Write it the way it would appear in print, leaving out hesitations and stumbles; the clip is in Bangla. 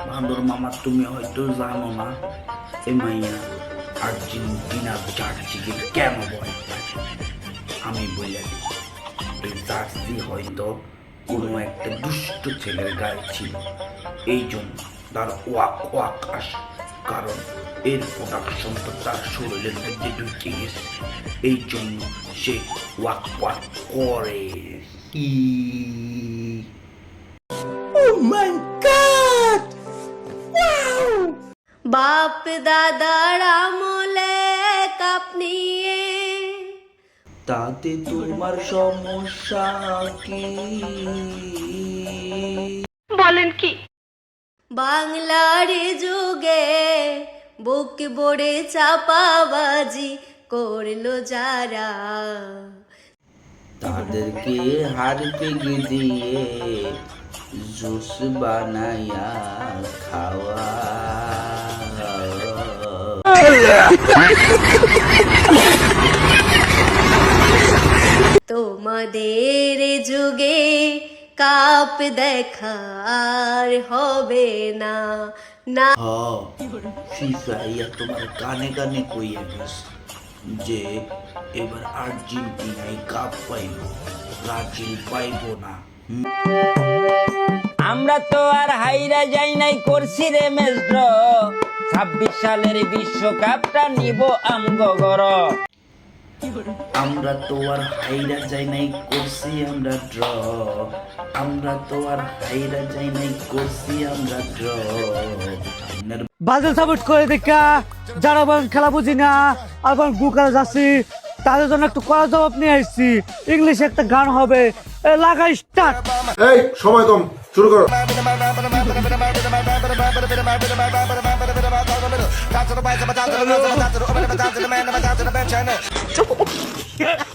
বান্দর মামা, তুমি হয়তো জানো না এই মাইয়া আর্জেন্টিনার জার্সিকে কেন ভয় পায়। আমি বলে দিই, এই জার্সি হয়তো কোনো একটা দুষ্ট ছেলের গায়ে ছিল, এই জন্য তার ওয়াক ওয়াক আসে, কারণ এর প্রোডাকশন তো তার শরীরের মধ্যে ঢুকে গেছে, এই জন্য সে ওয়াক ওয়াক করে। বাপ দাদার আমলে কাপ নিয়ে, তাতে তোমার সমস্যা কি? বলেন কি? বাংলার যুগে বুক বড়ে চাপাবাজি করলো যারা, তাদেরকে হারতে দিয়ে জুস বানায়া খাওয়া। তোমাদের যুগে কাপ দেখার হবে না না। ফিফাইয়া তোমার কানে কানে কইয়া গেছে যে এবার আর্জেন্টিনায় কাপ পাইব, ব্রাজিল পাইব না। আমরা তো আর হাইরা যাই নাই, করছি রে ম্যাচ ড্র, 26 সালের বিশ্বকাপটা নিব আমগর। আমরা তো আর হাইরা যাই নাই, করছি আমরা ড্র, আমরা তো আর হাইরা যাই নাই, করছি আমরা ড্র। বাজে সাপোর্ট করে দেখা যারা বলেন খেলা বুঝি না আর বলেন গুকালে যাচ্ছি, তাদের জন্য একটু কড়া জবাব নিয়ে আসছি। ইংলিশে একটা গান হবে, লাগা স্টার্ট। এই সময় কম, শুরু করো। Got to the